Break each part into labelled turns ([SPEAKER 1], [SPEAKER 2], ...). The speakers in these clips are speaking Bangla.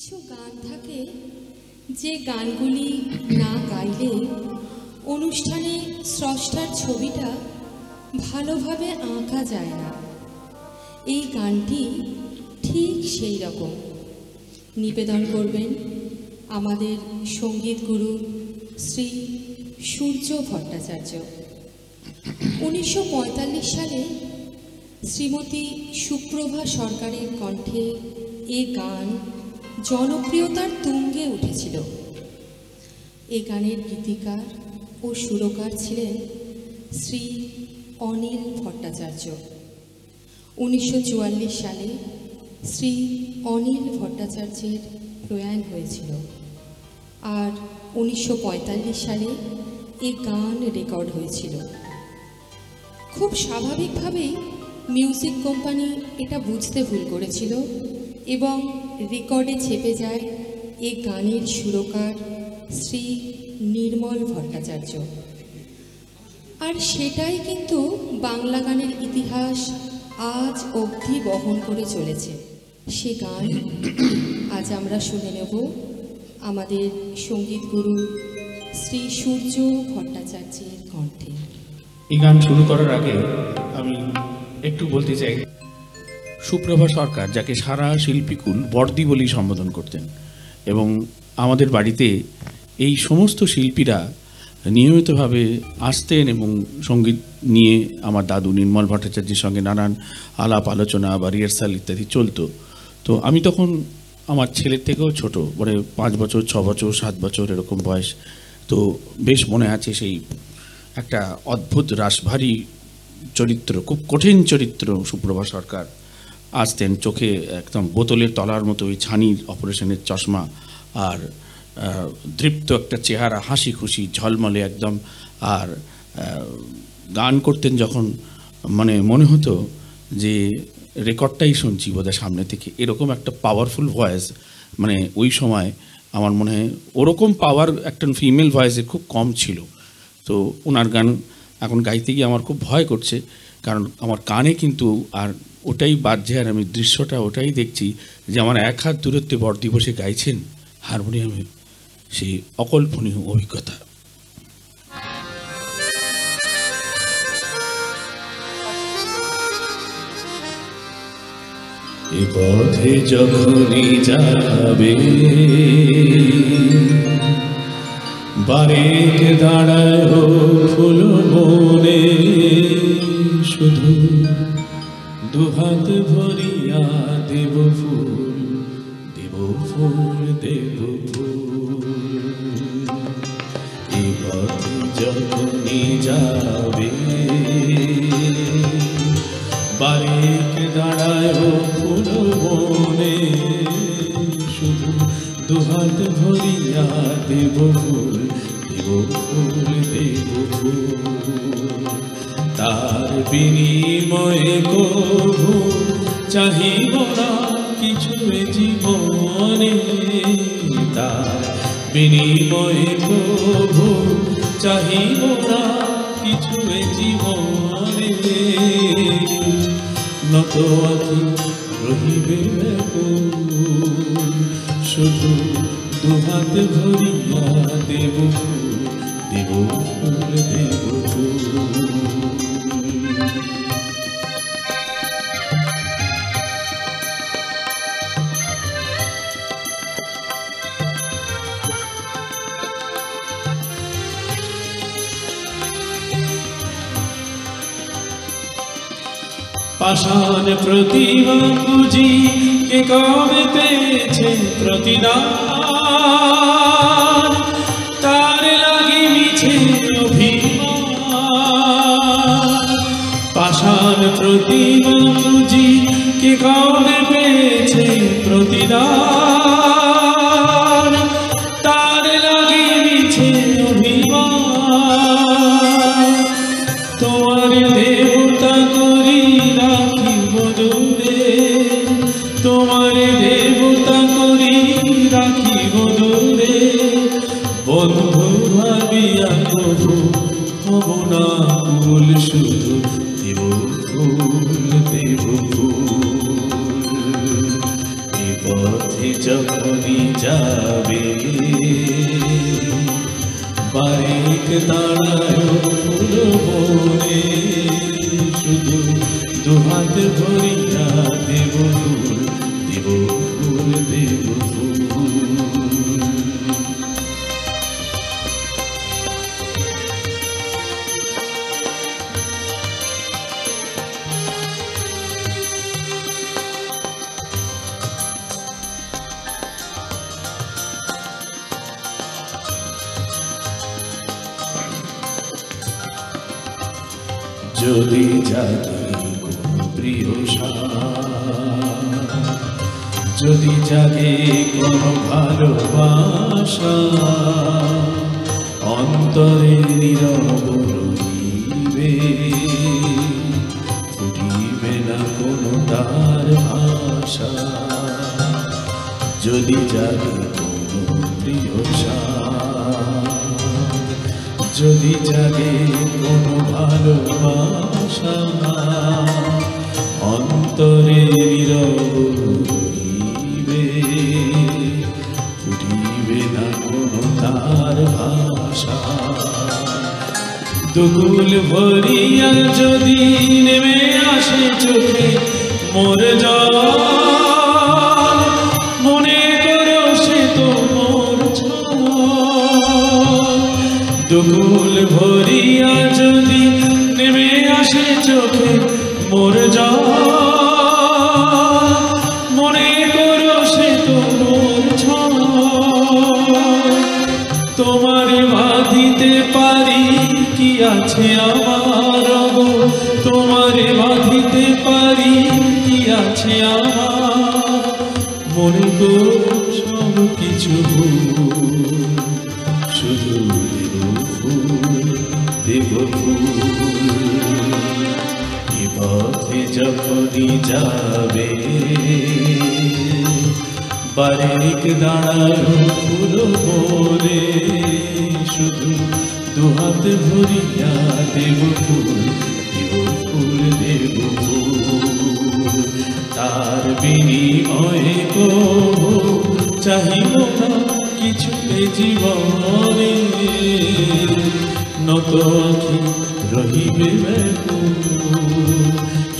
[SPEAKER 1] কিছু গান থাকে যে গানগুলি না গাইলে অনুষ্ঠানে স্রষ্টার ছবিটা ভালোভাবে আঁকা যায় না। এই গানটি ঠিক সেই রকম। নিবেদন করবেন আমাদের সঙ্গীত গুরু শ্রী সূর্য ভট্টাচার্য। 1945 সালে শ্রীমতী সুপ্রভা সরকারের কণ্ঠে এ গান জনপ্রিয়তার তুঙ্গে উঠেছিল। এ গানের গীতিকার ও সুরকার ছিলেন শ্রী অনিল ভট্টাচার্য। 1944 সালে শ্রী অনিল ভট্টাচার্যের প্রয়াণ হয়েছিল আর 1945 সালে এ গান রেকর্ড হয়েছিল। খুব স্বাভাবিকভাবেই মিউজিক কোম্পানি এটা বুঝতে ভুল করেছিল এবং রেকর্ডে ছেপে যায় এ গানের সুরকার শ্রী নির্মল ভট্টাচার্য। আর সেটাই কিন্তু বাংলা গানের ইতিহাস আজ অবধি বহন করে চলেছে। সে গান আজ আমরা শুনে নেব আমাদের সঙ্গীত গুরু শ্রী সূর্য ভট্টাচার্যের কণ্ঠে।
[SPEAKER 2] এই গান শুরু করার আগে আমি একটু বলতে চাই, সুপ্রভা সরকার, যাকে সারা শিল্পীকুল বর্দি বলেই সম্বোধন করতেন, এবং আমাদের বাড়িতে এই সমস্ত শিল্পীরা নিয়মিতভাবে আসতেন এবং সঙ্গীত নিয়ে আমার দাদু নির্মল ভট্টাচার্যের সঙ্গে নানান আলাপ আলোচনা বা রিহার্সাল ইত্যাদি চলতো। তো আমি তখন আমার ছেলের থেকেও ছোট, মানে 5 বছর 6 বছর 7 বছর এরকম বয়স। তো বেশ মনে আছে সেই একটা অদ্ভুত রাশভারী চরিত্র, খুব কঠিন চরিত্র সুপ্রভা সরকার আসতেন, চোখে একদম বোতলের তলার মতো ওই ছানির অপারেশনের চশমা, আর দৃপ্ত একটা চেহারা, হাসি খুশি ঝলমলে একদম। আর গান করতেন যখন, মানে মনে হতো যে রেকর্ডটাই শুনছি বোধহয় সামনে থেকে, এরকম একটা পাওয়ারফুল ভয়েস। মানে ওই সময় আমার মনে হয় ওরকম পাওয়ার একটা ফিমেল ভয়েসের খুব কম ছিল। তো ওনার গান এখন গাইতে গিয়ে আমার খুব ভয় করছে, কারণ আমার কানে কিন্তু আর ওটাই বাজছে, আর আমি দৃশ্যটা ওটাই দেখছি যে আমার 1 হাত দূরত্বে বর্দি বসে গাইছেন হারমোনিয়ামে, সেই অকল্পনীয় অভিজ্ঞতা। এ পথে যখনই যাবে বারেক দাঁড়ায় ফুল মনে, শুধু দুহাত ভরিয়া দেব ফুল, দেব ফুল, দেব ফুল। এ পথে যখনই যাবে বারেক দাঁড়ায় ফুল মনে, শুধু দুহাত ভরিয়া দেব ফুল, দেব ফুল, দেব ফুল। তার বিনিময়ে কভু চাহিব না কিছু জীবনে, তার বিনিময়ে কভু চাহিব না কিছু জীবনে। নত আখি রহিবে শুধু দুহাত ভরিয়া দেব ফুল, দেব ফুল, দেব ফুল। পাষাণ প্রতিমা পুঁজি কে কবে পেয়েছে প্রতিদান, তার লাগি মিছে অভিমান। পাষাণ প্রতিমা পুঁজি কে কবে পেয়েছে প্রতিদান, তার লাগি মিছে অভিমান। তোমার দেবতা করি রাখিব দূরে, তোমার দেবতা করি রাখিব দূরে, বন্ধু ভাবিয়া কভু হব না কুল, শুধু দেব ফুল, দেব ফুল। এ পথে যখনই যাবে বারেক দাঁড়ায় ফুল বনে, শুধু দুহাত ভরিয়া দেব ফুল, দেব ফুল, দেব ফুল। যদি জাগে কোনো প্রিয় যদি জাগে কোনো ভালোবাসা, অন্তরে নীরব রহিবে, ফুটিবে না কোনো তার আশা। যদি জাগে কোনো প্রিয় যদি জাগে কোনো ভালোবাসা, অন্তরে নীরব রহিবে, ফুটিবে না কোনো তার ভাষা। দুকুল ভরিয়া যদি নেমে আসে চোখে মোর জল, মনে করো সে তো মোর ছল। দুকুল ভরিয়া যদি নেমে আসে চোখে মোর জল, মনে করো সে তো মোর ছল। তোমারে বাঁধিতে পারি কি আছে আমার গো, তোমারে বাঁধিতে পারি কি আছে আমার। মনে করো সব কিছু শুধু দেব ফুল। এ পথে যখনই যাবে বারেক দাঁড়ায় ফুল বনে, শুধু দুহাত ভরিয়া দেব ফুল, দেব ফুল, দেব ফুল। তার বিনিময়ে গো চাহিব না কিছু জীবনে, নত আখি রহিবে ব্যাকুল,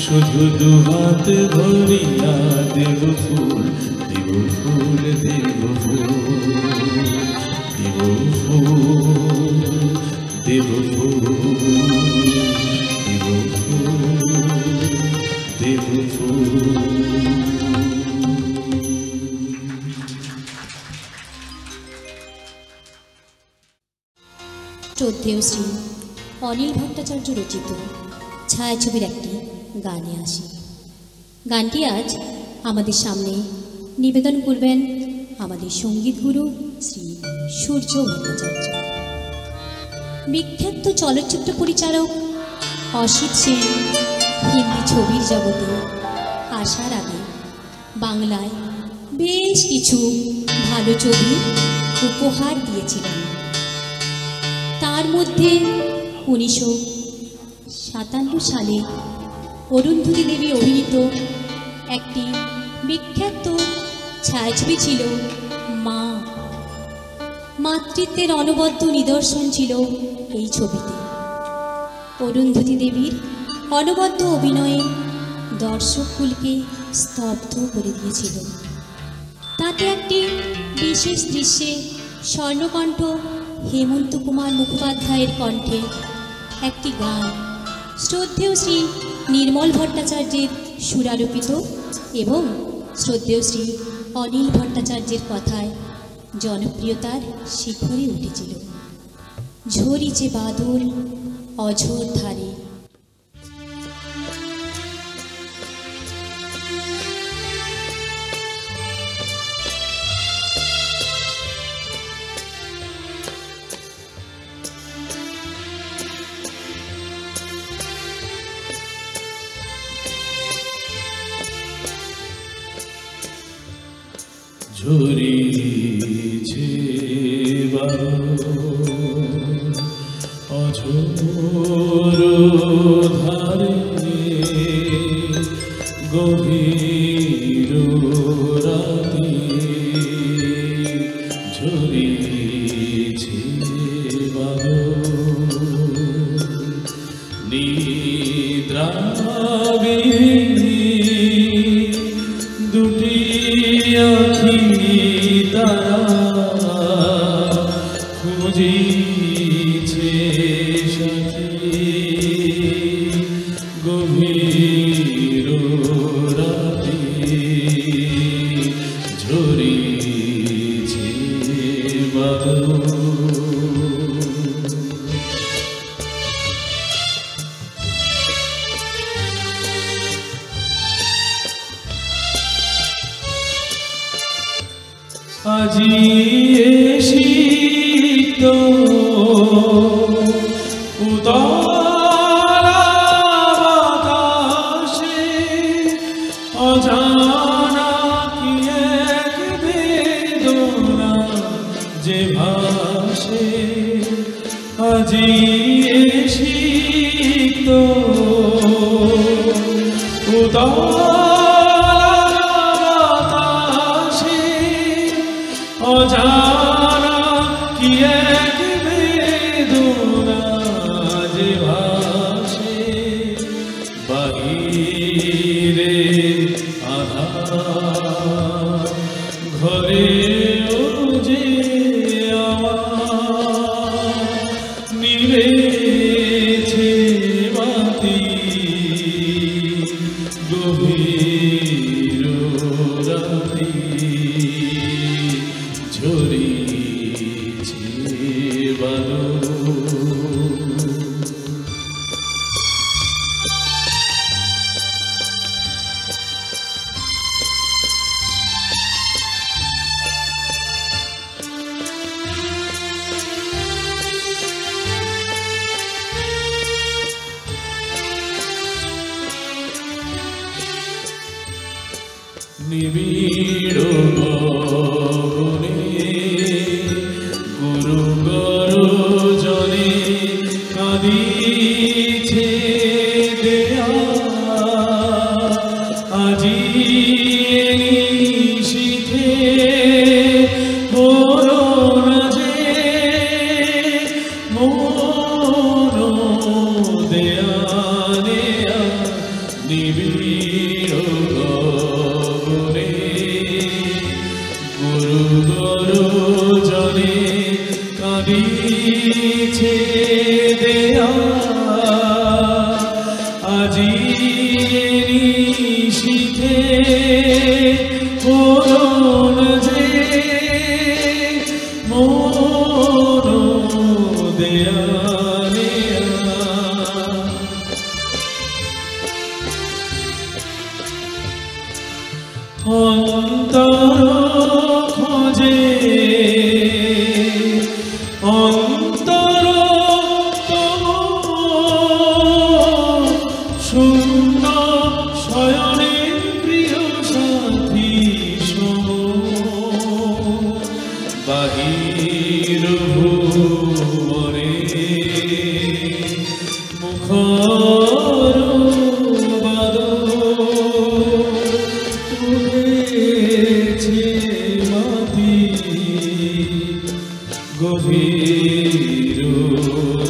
[SPEAKER 2] শুধু দুহাত ভরিয়া দেব ফুল, দেব ফুল, দেব ফুল, দেব ফুল, দেব ফুল, দেব ফুল, দেব ফুল।
[SPEAKER 3] শ্রদ্ধেয় শ্রী অনিল ভট্টাচার্য রচিত ছায়াছবির একটি গানে আসি। গানটি আজ আমাদের সামনে নিবেদন করবেন আমাদের সঙ্গীত গুরু শ্রী সূর্য ভট্টাচার্য। বিখ্যাত চলচ্চিত্র পরিচালক অসিত সেন হিন্দি ছবির জগতে আসার আগে বাংলায় বেশ কিছু ভালো ছবি উপহার দিয়েছিলেন। তার মধ্যে 1957 সালে অরুন্ধতী দেবী অভিনীত একটি বিখ্যাত ছায়াছবি ছিল মা। মাতৃত্বের অনবদ্য নিদর্শন ছিল এই ছবিতে। অরুন্ধতী দেবীর অনবদ্য অভিনয়ে দর্শককুলকে স্তব্ধ করে দিয়েছিল। তাতে একটি বিশেষ দৃশ্যে স্বর্ণকণ্ঠ হেমন্ত কুমার মুখোপাধ্যায়ের কণ্ঠে একটি গান শ্রদ্ধেয় শ্রী নির্মল ভট্টাচার্যের সুরারোপিত এবং শ্রদ্ধেয় শ্রী অনিল ভট্টাচার্যের কথায় জনপ্রিয়তার শিখরে উঠেছিল। ঝরিছে বাদল অঝোর ধারে।
[SPEAKER 2] ঝরিছে অঝোর ধারে, গভীর রাতে
[SPEAKER 4] আখি তারা খুঁজিছে সাথী গভীর রাতে ঝরিছে বাদল। আজি এসিত উদারা বাতাসে অজানা কি এক বেদনা যে ভাসে। আজি এসিত উদারা অজানা কি এক বেদনা যে ভাসে। বাহিরে আধার ঘরেও যে আমার নিভেছে বাতি গভীর রাতে ঝরিছে বাদল। নিবিড় গগনে গুরু গর্জনে কাঁদিছে দেয়া। আজি নিশীথে মরণ যে মন দেয়া নেয়া। নিবিড় গগনে গুরু গর্জনে কাঁদিছে দেয়া। আজি নিশীথে মরণ যে মন দেয়া নেয়া। অন্তর খোঁজে অন্তর তব শূন্য শয়নে প্রিয় সাথী সম। বাহির ভুবনে মুখর বাদল উঠেছে মাটি গভীর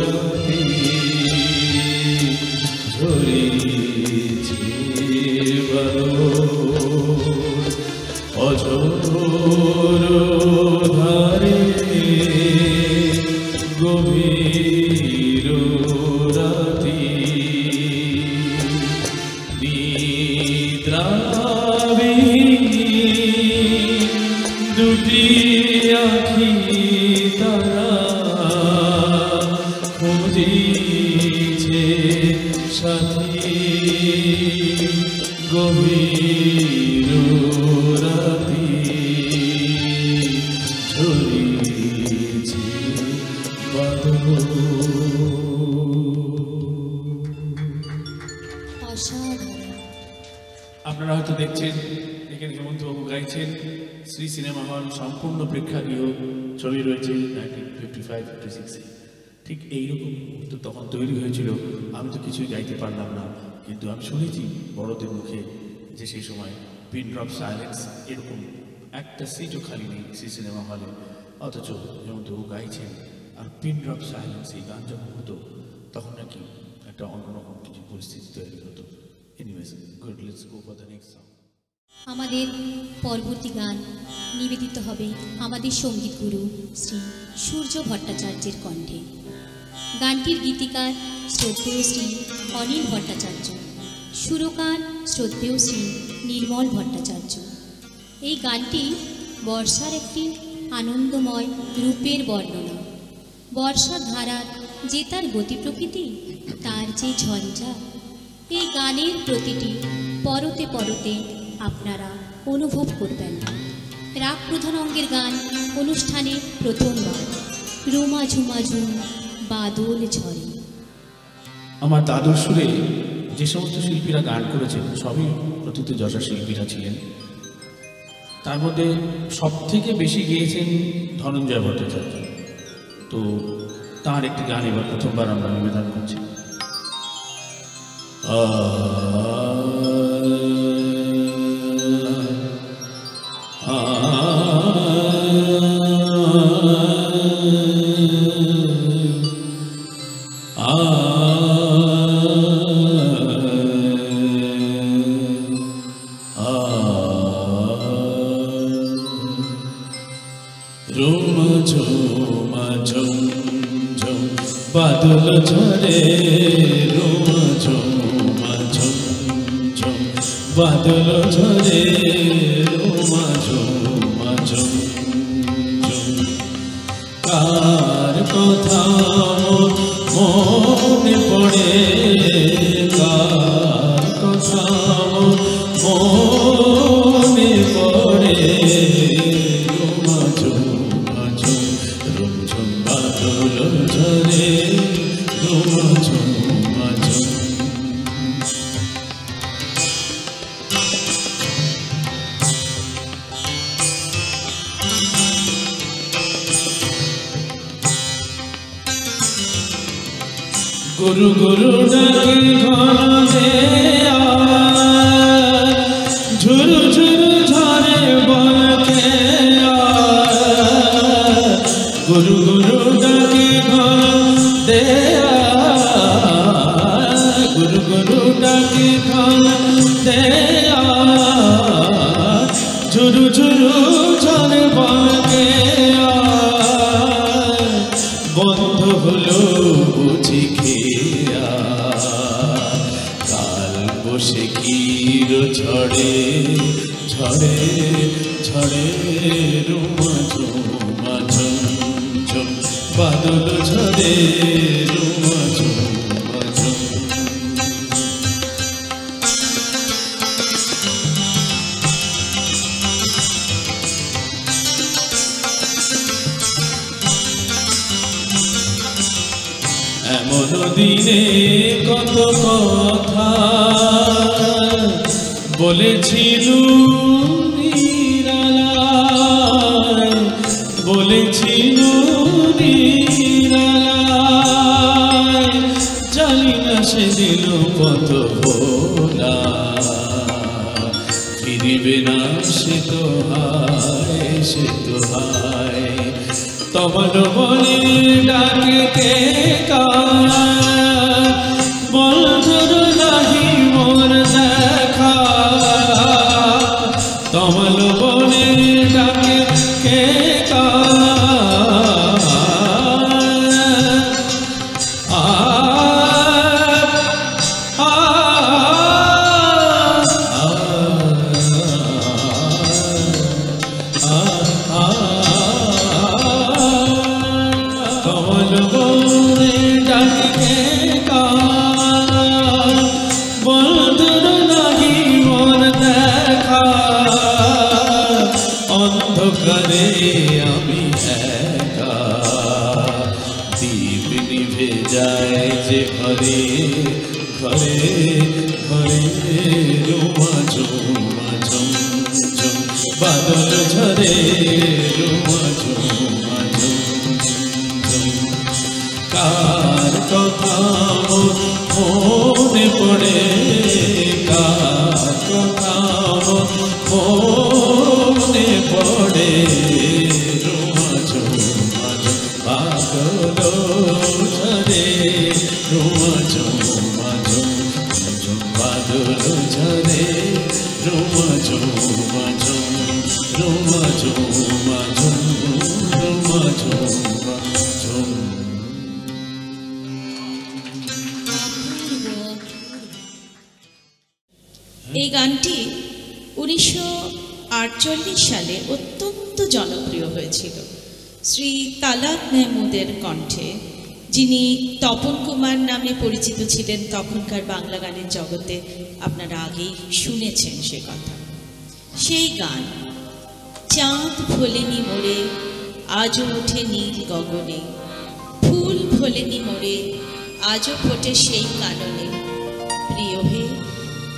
[SPEAKER 4] রাতে ঝরিছে বাদল। অঝোর ধারে গভীর রাতে নিদ্রাবিহীন দুটি আখি তারা খুঁজিছে সাথী গভীর রাতে ঝরিছে বাদল।
[SPEAKER 3] অসাধারণ।
[SPEAKER 2] আপনারা হয়তো দেখছেন এখানে হেমন্তবাবু গাইছেন। শ্রী সিনেমা হল সম্পূর্ণ প্রেক্ষাগৃহ, ছবি রয়েছে 1955-56-এ। ঠিক এইরকম মুহূর্ত তখন তৈরি হয়েছিল। আমি তো কিছুই গাইতে পারলাম না, কিন্তু আমি শুনেছি বড়দের মুখে যে সেই সময় পিন ড্রপ সাইলেন্স, এরকম একটা সিটও খালি নেই শ্রী সিনেমা হলে, অথচ হেমন্তবাবু গাইছেন। আর পিন ড্রপ সাইলেন্স এই গান যখন হতো তখন নাকি একটা অন্যরকম কিছু পরিস্থিতি তৈরি হতো। Anyways, good, let's go for the next song.
[SPEAKER 3] আমাদের পরবর্তী গান নিবেদিত হবে আমাদের সঙ্গীত গুরু শ্রী সূর্য ভট্টাচার্যের কণ্ঠে। গানটির গীতিকার শ্রদ্ধেয় শ্রী অনিল ভট্টাচার্য, সুরকার শ্রদ্ধেয় শ্রী নির্মল ভট্টাচার্য। এই গানটি বর্ষার একটি আনন্দময় রূপের বর্ণনা। বর্ষার ধারার যে তার গতি প্রকৃতি, তার যে ঝঞ্ঝা, এই গানের প্রতিটি পরতে পরতে আপনারা অনুভব করবেন। রাগ প্রধান অঙ্গের গান অনুষ্ঠানে প্রথমবার রুমা ঝুমা ঝুম বাদল ঝরে।
[SPEAKER 2] আমার দাদুর সুরে যে সমস্ত শিল্পীরা গান করেছেন সবই প্রথিতযশা শিল্পীরা ছিলেন। তার মধ্যে সবথেকে বেশি গেয়েছেন ধনঞ্জয় ভট্টাচার্য। তো তার একটি গান এবার প্রথমবার আমরা নিবেদন করছি।
[SPEAKER 4] বাদল ঝরে রোমা ঝোমা ঝোম ঝোম, বাদল ঝরে রোমা ঝোমা ঝোম ঝোম। কার কথা মনে পড়ে, কার কথা মনে পড়ে, রোমা ঝোমা ঝোম রোম ঝোম বাদল ঝরে রোমা ঝোমা ঝোম। গুরু গুরু ডাকে ঘন দেয়া, ঝুরু ঝুরু ঝরে বলকে গুরু গুরু ডাকে ঘন দেয়া, গুরু গুরু ডাকে ঘন দেয়া, ঝুরু ঝুরু ঝরে বলকে বন্ধ হলো বুঝি খেয়া, কাল বসে কির ঝড়ে ঝড়ে ঝড়ে রোমা ঝোমা ঝোম ঝোম, বাদল ঝরে রোমা ঝোমা ঝোম। এমন দিনে কত কথা বলেছিল নিরালায়, বলেছিল নিরালায়, জানি না সেদিন কত ভোলা, ফিরিবে না সে তো হায়, সে তো হায়। তোমার বলে ডাকে কে বন্ধুর নাহি মোর দেখা, তোমার বলে ডাকে কে বন্ধুর নাহি মোর দেখা, অন্ধকারে আমি একা, দীপ নিভে যায় যে ঘরে ঘরে ঘরে, রোমা ঝোমা ঝোম ঝোম, বাদল ঝরে রোমা ঝোমা ঝোম ঝোম। কার কথা মনে পড়ে, কার কথা মনে পড়ে, রোমা ঝোমা ঝোম, বাদল ঝরে রোমা ঝোমা ঝোম ঝোম, বাদল ঝরে রোমা ঝোমা ঝুমা ঝুম ঝুমা ঝুমা ঝুম।
[SPEAKER 5] এই গানটি 1948 সালে অত্যন্ত জনপ্রিয় হয়েছিল শ্রী তালাত মেহমুদের কণ্ঠে, যিনি তপন কুমার নামে পরিচিত ছিলেন তখনকার বাংলা গানের জগতে। আপনারা আগেই শুনেছেন সে কথা। সেই গান চাঁদ ভোলেনি মোড়ে আজও ওঠে নীল গগনে, ফুল ভোলেনি মোড়ে আজও ফোটে সেই কাননে, প্রিয় হে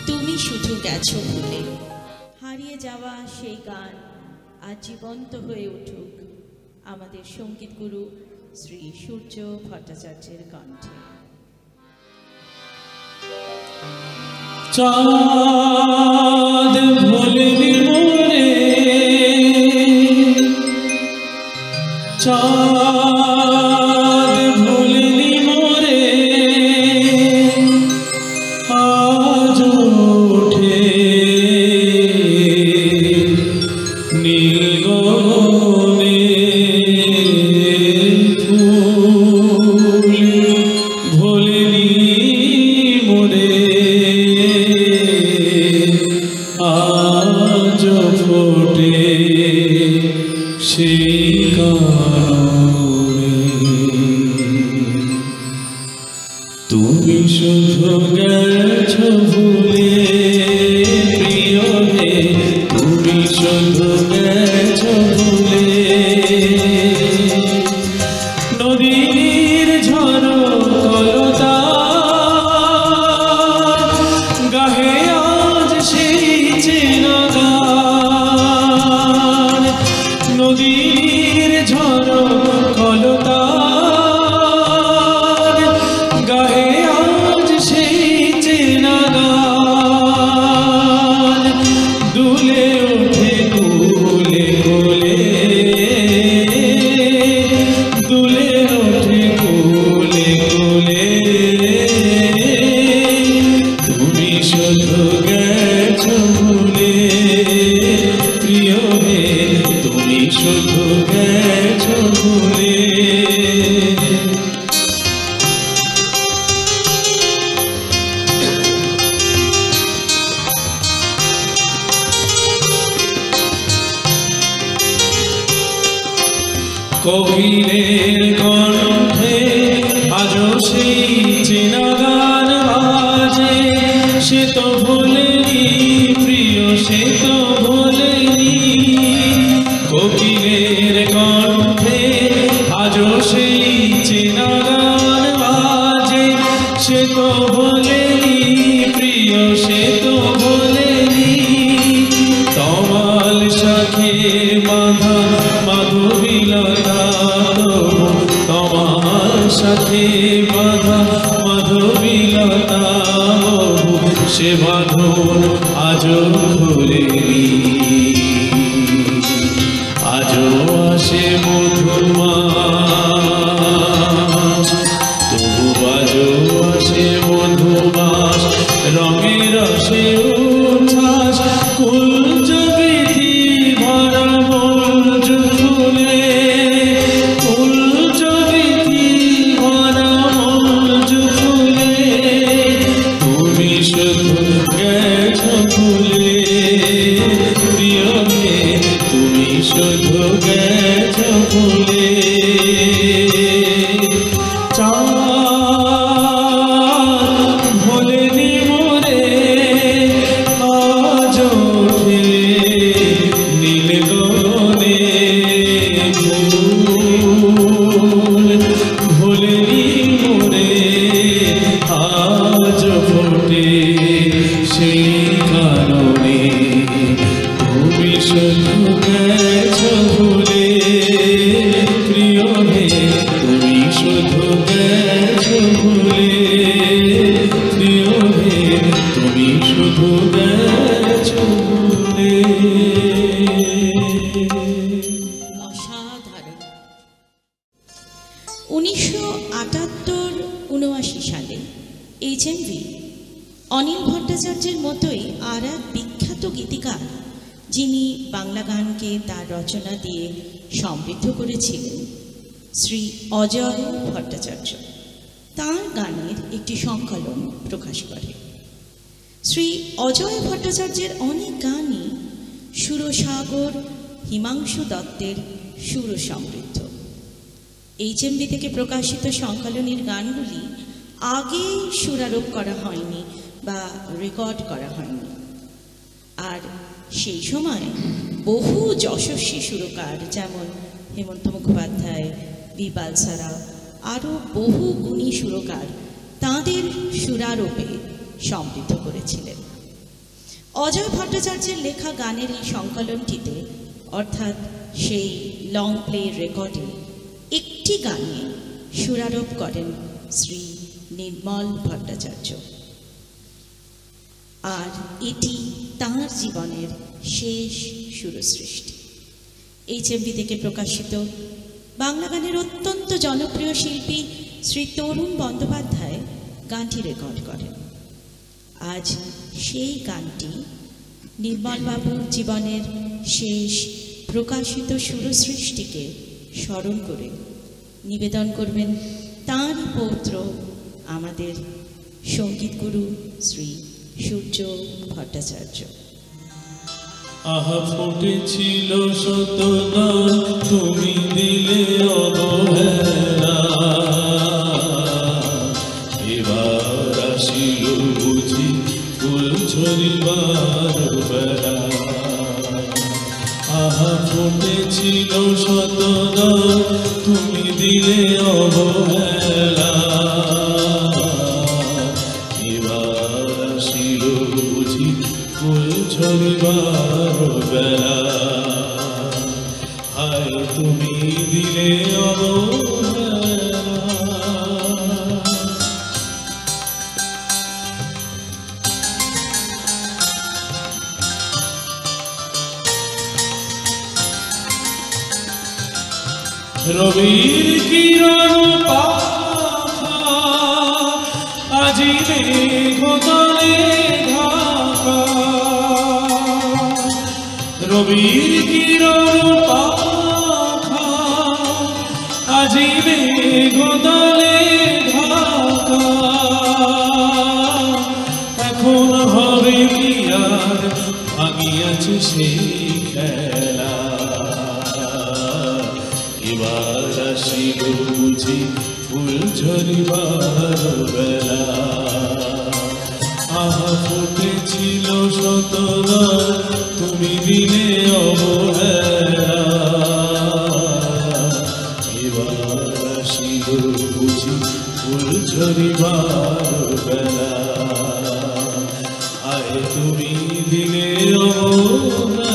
[SPEAKER 5] তুমি শুধু গেছো ভুলে। হারিয়ে যাওয়া সেই গান আজ জীবন্ত হয়ে উঠুক আমাদের সঙ্গীত গুরু শ্রী সূর্য ভট্টাচার্যের কণ্ঠে।
[SPEAKER 4] চাঁদ ভোলেনি মোরে, চাঁদ ভোলেনি মোরে আজ ওঠে নীল গগনে, ফুল ভোলেনি মোরে আজ ফোটে সেই কারণে। তুমি শুধু গেছো ভুলে, প্রিয় হে তুমি শুধু গেছো ভুলে। নদীর ঝড়ো কলতা গাহে আজ সেই চেনা গান। নদীর ঝড়ো কলতা গাহে আজ সেই চেনা গান। দুলে ওঠে কুলে কুলে, দুলে ওঠে কুলে কুলে। তুমি শুধু গেছো ভুলে, প্রিয় হে তুমি শুধু গেছো ভুলে। কোকিলের কণ্ঠে আজও সেই চেনা গান বাজে। সে তো ভোলেনি প্রিয়, সে তো ভোলেনি। কোকিলের কণ্ঠে আজও সেই চেনা গান বাজে। সে তো ভোলেনি প্রিয়, সে তো ভোলেনি। তমাল শাখে বাঁধা মাধবীলতা, তোমার সাথে বাঁধা মাধবীলতা, সে বাঁধন আজও খোলেনি। আজও আসে মধুমাস, তবু আজও আসে মধুমাস। রঙে রসে উচ্ছ্বাস কুঞ্জ বিধি ভরা মঞ্জ ফুলে, কুঞ্জ বিধি ভরা মঞ্জ ফুলে। তুমি শুধু গেছো ভুলে, প্রিয় হে তুমি শুধু গেছো ভুলে। চাঁদ ভোলেনি মোরে আজ ওঠে নীল গগনে, ফুল ভোলেনি মোরে আজ ফোটে সেই কারণে। তুমি শুধু গেছো ভুলে, প্রিয় হে তুমি শুধু গেছো ভুলে, প্রিয় হে তুমি শুধু গেছো ভুলে।
[SPEAKER 5] অসাধারণ। 1978-79 সালে HMV অনিল ভট্টাচার্যের মতোই আর এক বিখ্যাত গীতিকার যিনি বাংলা গানকে তার রচনা দিয়ে সমৃদ্ধ করেছিলেন, শ্রী অজয় ভট্টাচার্য তাঁর গানের একটি সংকলন প্রকাশ করে। শ্রী অজয় ভট্টাচার্যের অনেক গানই সুরসাগর হিমাংশু দত্তের সুর সমৃদ্ধ। HMV থেকে প্রকাশিত সংকলনের গানগুলি আগে সুরারোপ করা হয়নি বা রেকর্ড করা হয়নি। আর সেই সময় বহু যশস্বী সুরকার যেমন হেমন্ত মুখোপাধ্যায়, বিপাল সারা, আরও বহু গুণী সুরকার তাঁদের সুরারোপে সমৃদ্ধ করেছিলেন। অজয় ভট্টাচার্যের লেখা গানের এই সংকলনটিতে, অর্থাৎ সেই লং প্লে রেকর্ডে, একটি গানে সুরারোপ করেন শ্রী নির্মল ভট্টাচার্য। আর এটি তাঁর জীবনের শেষ সুরসৃষ্টি। HMV থেকে প্রকাশিত বাংলা গানের অত্যন্ত জনপ্রিয় শিল্পী শ্রী তরুণ বন্দ্যোপাধ্যায় গানটি রেকর্ড করেন। আজ সেই গানটি নির্মলবাবুর জীবনের শেষ প্রকাশিত সুরসৃষ্টিকে স্মরণ করে নিবেদন করবেন তাঁর পৌত্র, আমাদের সঙ্গীত গুরু শ্রী সূর্য ভট্টাচার্য।
[SPEAKER 4] আহা ফুটেছিল শতদান, তুমি দিলে অবহেলা, এবার আসিল বুঝি ফুল ঝরিবার বেলা। আহা ফুটেছিল শতদান, তুমি দিলে অবহেলা, এবার আসিল বুঝি ফুল ঝরিবার বেলা। হায় তুমি দিলে অবহেলা। রবির কিরণ পাখা আজি মেঘদলে ঢাকা, রবির কিরণ পাখা আজি মেঘদলে ঢাকা। এখন হবে কি আর ভাঙিয়াছে সেই খেলা, এবার আসিল বুঝি ফুল ঝরিবার বেলা। আহা ফুটেছিল শতদান, তুমি দিলে অবহেলা, এবার আসিল বুঝি ফুল ঝরিবার বেলা। আয় তুমি দিলে অবহেলা।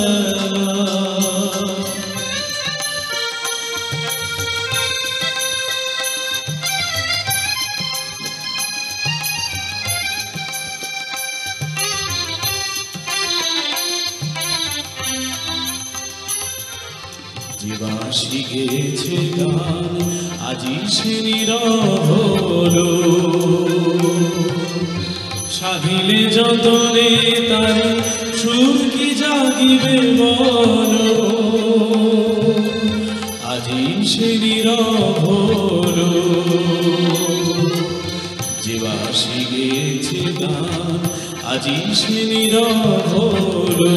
[SPEAKER 4] বাঁশি গেছে গান আজি সে নীরব হলো, সাধিলে যতনে তার সুর কি জাগিবে বলো। আজি সে নীরব হলো, যে বাঁশি গেছে গান আজি সে নীরব হলো,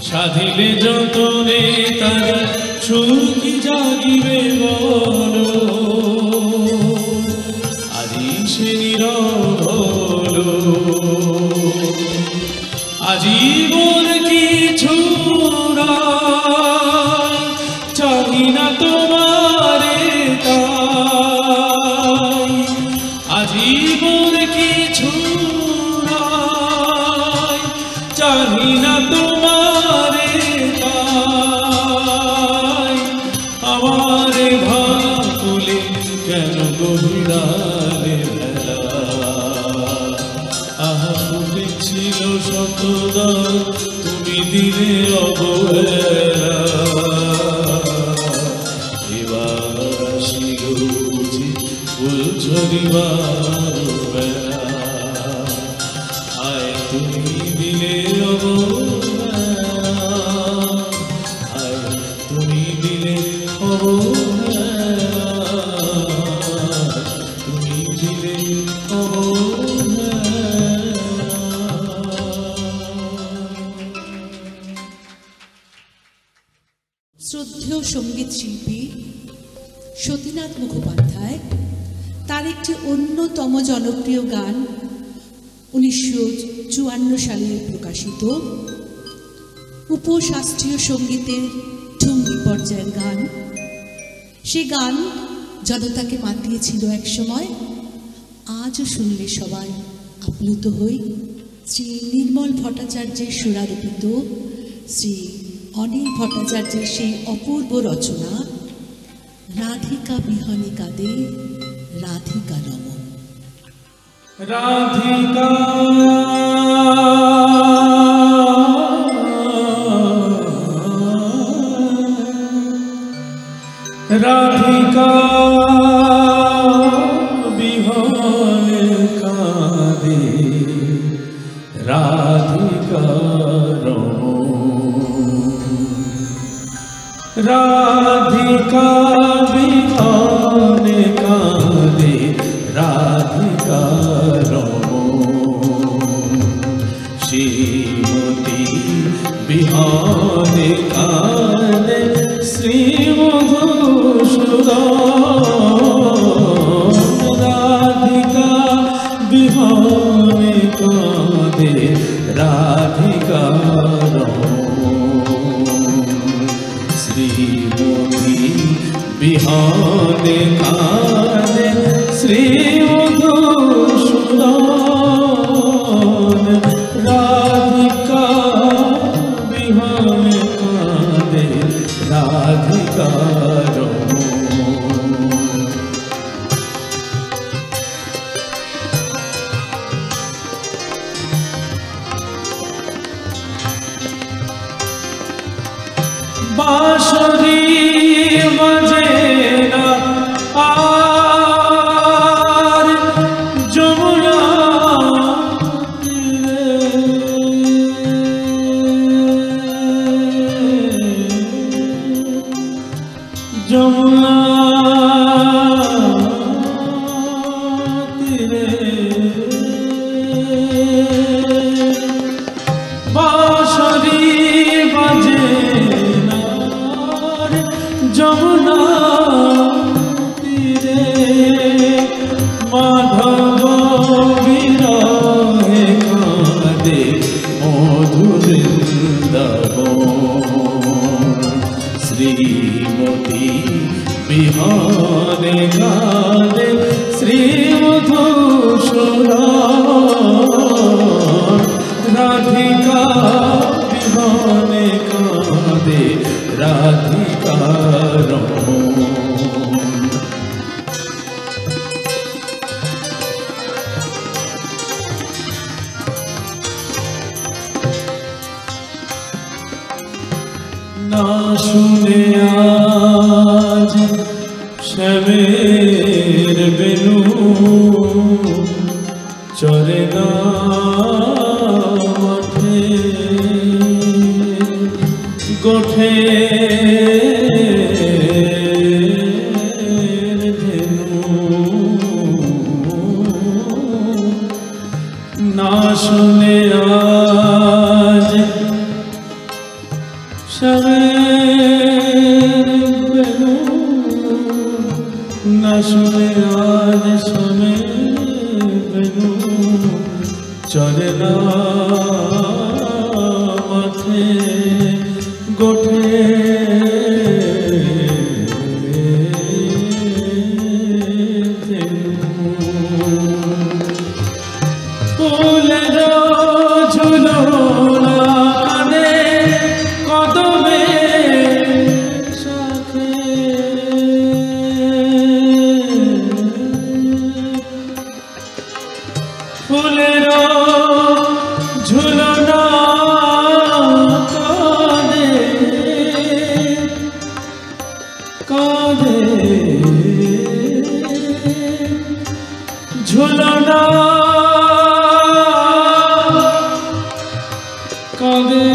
[SPEAKER 4] সাধিলে যতনে তার সুর কি জাগিবে বলো। আজি সে নীরব হলো, আজীবন কিছু চাহি না তোমারে তাই, আজীবন কিছু চাহি না তোমারে তাই। আমারে ভাঙা তুলে কেন গভীরালে ভেলা, আহা ফুটেছিল শতদান, তুমি দিলে অবহেলা, এবার আসিল বুঝি ফুল ঝরিবার বেলা। আয় তুমি দিলে অবহেলা।
[SPEAKER 6] শ্রদ্ধেয় সঙ্গীত শিল্পী সতীনাথ মুখোপাধ্যায় তার একটি অন্যতম জনপ্রিয় গান 1954 সালে প্রকাশিত উপশাস্ত্রীয় সঙ্গীতের ঠুমরি পর্যায়ের গান। সে গান জনতাকে মাতিয়েছিল একসময়, আজও শুনলে সবাই আপ্লুত হই। শ্রী নির্মল ভট্টাচার্যের সুরারোপিত শ্রী অনিল ভট্টাচার্যের সেই অপূর্ব রচনা রাধিকা বিহানে কাঁদে রাধিকা রমন।
[SPEAKER 4] রাধিকা রাধিকা বিহানে কাঁদে রাধিকা রাধিকা বিহানে কাঁদে রাধিকা শ্রীমতী বিহানে কাঁদে শ্রীমধুসূদন রাধিকা বিহানে কাঁদে রাধিকা শ্রীমতী বিহানে কাঁদে শ্রীমধুসূদন রাধিকা বিহানে কাঁদে রাধিকা বাঁশরি বাজে না আর যমুনা যমুনা তীরে বাঁশরি বাজে যমুনা তীরে মাধব বিরহে কাঁদে মধুবৃন্দাবন শ্রীমতী বিহানে কাঁদে শ্রীমধুসূদন রাধিকা বিহানে কাঁদে রাধিকা না শুনে আজ শ্যামের বেনু চরে না মাঠে গোঠে না শুনে আজ শ্যামের বেনু না শুনে আজ শ্যামের বেনু চলে না মাঠে গোঠে ফুলের ঝুলনা কানে কদমে সাথে ফুলের ঝুলনা কানে কাঁদে ঝুলনা কাঁদে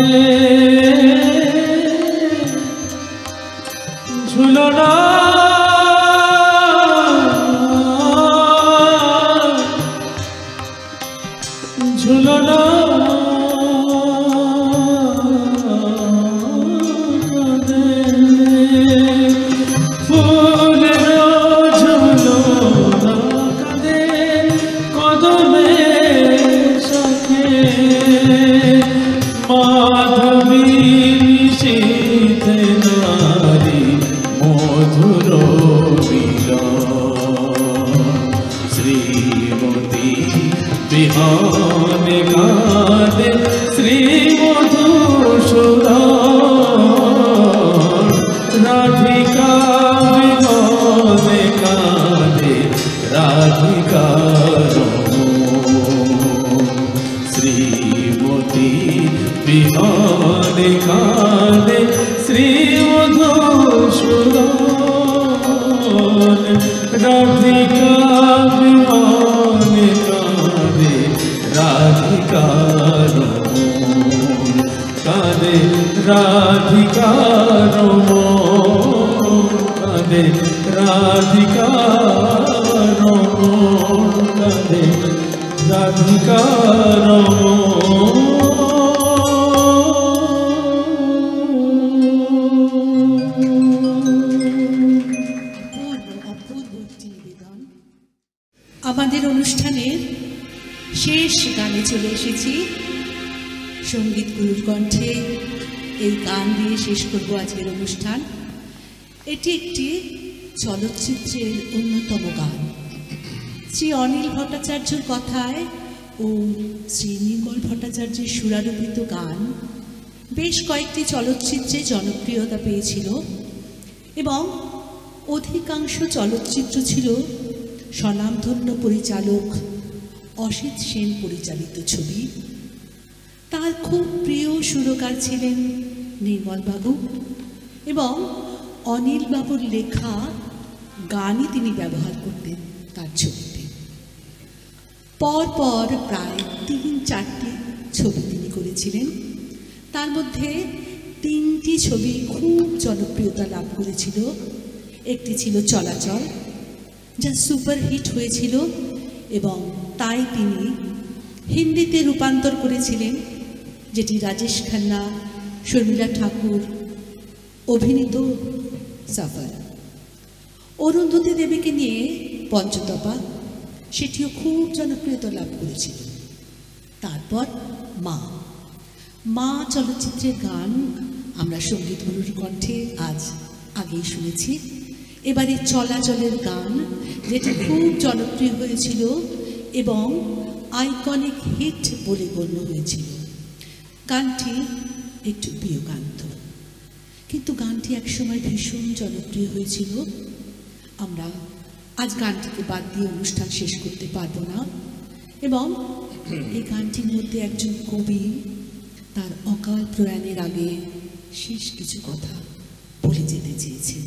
[SPEAKER 4] ঝুলনা ঝুলনা কাঁদে কাঁদে রাধিকা কাঁদে রাধিকা
[SPEAKER 6] অপূর্ব একটি নিবেদন। আমাদের অনুষ্ঠানের শেষ গানে চলে এসেছি। সঙ্গীত গুরুর কণ্ঠে এই গান দিয়ে শেষ করব আজকের অনুষ্ঠান। এটি একটি চলচ্চিত্রের অন্যতম গান। শ্রী অনিল ভট্টাচার্যর কথায় ও শ্রী নির্মল ভট্টাচার্যের সুরারোপিত গান বেশ কয়েকটি চলচ্চিত্রে জনপ্রিয়তা পেয়েছিল এবং অধিকাংশ চলচ্চিত্র ছিল স্বনামধন্য পরিচালক অসিত সেন পরিচালিত ছবি। তার খুব প্রিয় সুরকার ছিলেন নির্মলবাবু এবং অনিলবাবুর লেখা গানই তিনি ব্যবহার করতেন তার ছবিতে। পরপর প্রায় ৩-৪টি ছবি তিনি করেছিলেন। তার মধ্যে 3টি ছবি খুব জনপ্রিয়তা লাভ করেছিল। একটি ছিল চলাচল, যা সুপারহিট হয়েছিল এবং তাই তিনি হিন্দিতে রূপান্তর করেছিলেন, যেটি রাজেশ খান্না, শর্মিলা ঠাকুর অভিনীত সাফার। অরুন্ধতী দেবীকে নিয়ে পঞ্চতপা, সেটিও খুব জনপ্রিয়তা লাভ করেছিল। তারপর মা চলচ্চিত্রের গান আমরা সঙ্গীত গুরুর কণ্ঠে আজ আগেই শুনেছি। এবারে চলাচলের গান, যেটি খুব জনপ্রিয় হয়েছিল এবং আইকনিক হিট বলে গণ্য হয়েছিল। গানটি একটু বিয়োগান্ত, কিন্তু গানটি একসময় ভীষণ জনপ্রিয় হয়েছিল। আমরা আজ গানটিকে বাদ দিয়ে অনুষ্ঠান শেষ করতে পারবো না এবং এই গানটির মধ্যে একজন কবি তার অকাল প্রয়াণের আগে শেষ কিছু কথা বলে যেতে চেয়েছেন।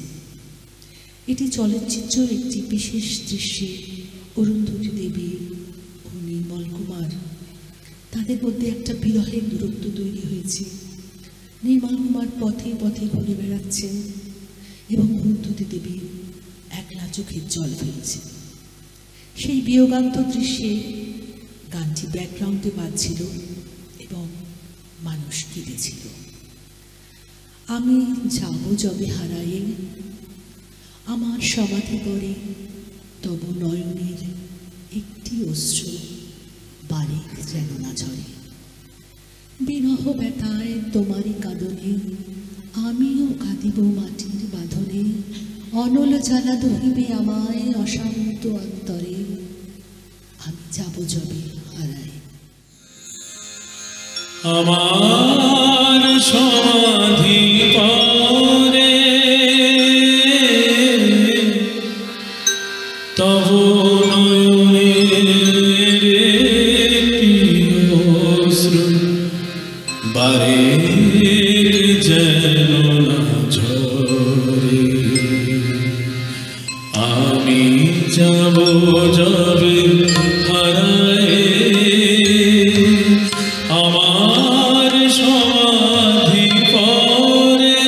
[SPEAKER 6] এটি চলচ্চিত্রের একটি বিশেষ দৃশ্যে অরুন্ধতী দেবী ও নির্মল কুমার, তাদের মধ্যে একটা বিরহের দূরত্ব তৈরি হয়েছে। নির্মল কুমার পথে পথে ঘুরে বেড়াচ্ছেন এবং অরুন্ধতী দেবী একলা চোখের জল ফেলছে। সেই বিয়োগান্ত দৃশ্যে গানটি ব্যাকগ্রাউন্ডে বাজছিল এবং মানুষ কেঁদেছিল। আমি যাব যবে হারায়ে, আমার সমাধি পরে তব নয়নের একটি অশ্রু বারিক যেন না ঝরে। বিরহ ব্যথায় তোমারই কাঁদনে আমিও কাঁদিব মাটির বাঁধনে। অনল জ্বালা দহিবে আমায় অশান্ত অন্তরে, আমি যাব যবে হারায়ে।
[SPEAKER 4] আমার সমাধি পরে তব নয়নের অশ্রু বারিক যেন না ঝরে। আমি যাব যবে হারায়ে, আমার সমাধি পরে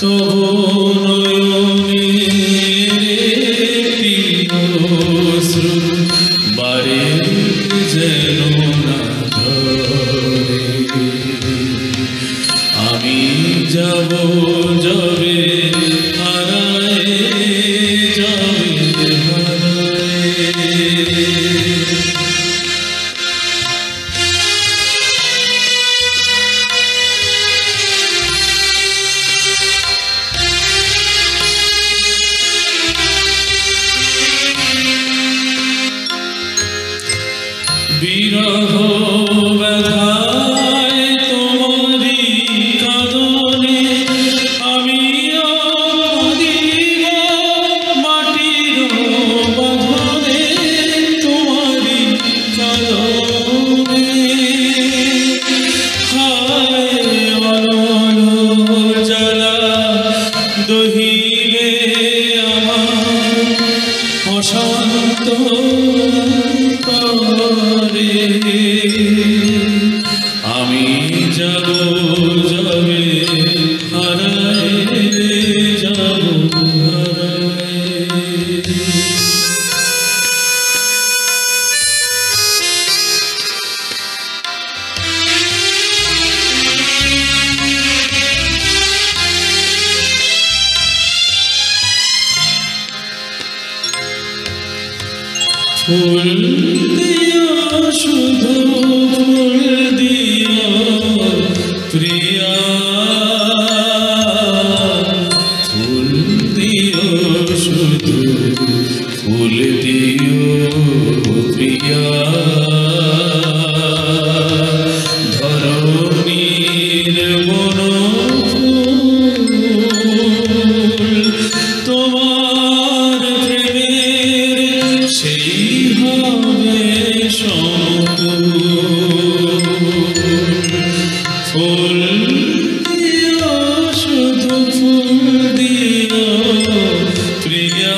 [SPEAKER 4] তব নয়নের অশ্রু বারিক যেন না ঝরে। আমি যাব যবে হারায়ে, যবে হারায়ে। বিরহ ব্যথায় তোমারই কাঁদনে আমিও ফুল দিও শুধু ফুল দিও প্রিয়া, ফুল দিও শুধু ফুল দিও প্রিয়া, ধরণীর বনফুল তোমার প্রেমের সেই হবে সমতুল, ফুল দিও শুধু ফুল দিও প্রিয়া,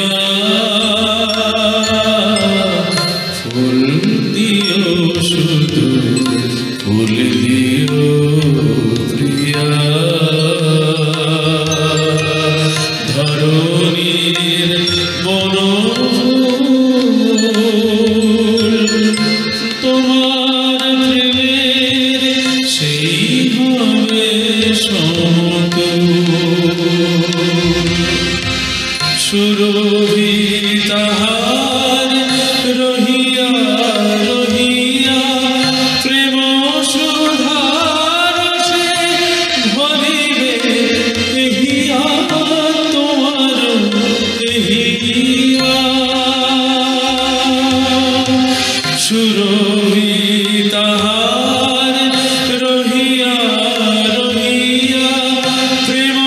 [SPEAKER 4] ফুল দিও শুধু ফুল দিও প্রিয়া, ধরণীর বনফুল তোমার প্রেমের সেই হবে সমতুল, সুরভি তাহার রহিয়া রহিয়া প্রেম সুধারসে ভরিবে এহিয়া তোমার এহিয়া, সুরভি তাহার রহিয়া রহিয়া প্রেম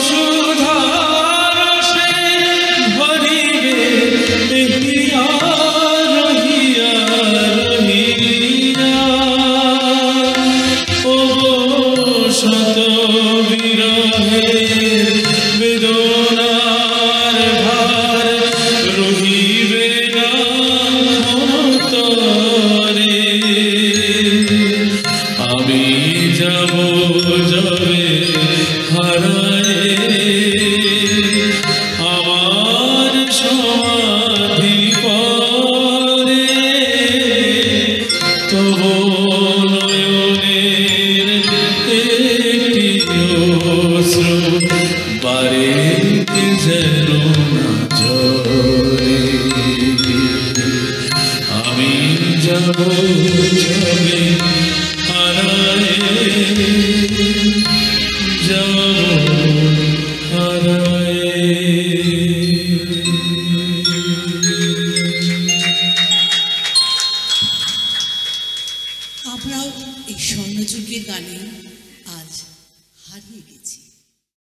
[SPEAKER 4] সুধারসে ভরিবে এহিয়া রহিয়া রহিয়া, ও শত বিরহের বেদনার ভার রহিবে না অন্তরে, আমি যাব যাবে হারায়ে আমার সমাধি পরে, তবু নয়নের একটি অশ্রু বারে যেন না ঝরে, আমি যাব যাবে হারায়ে যাব হারায়ে।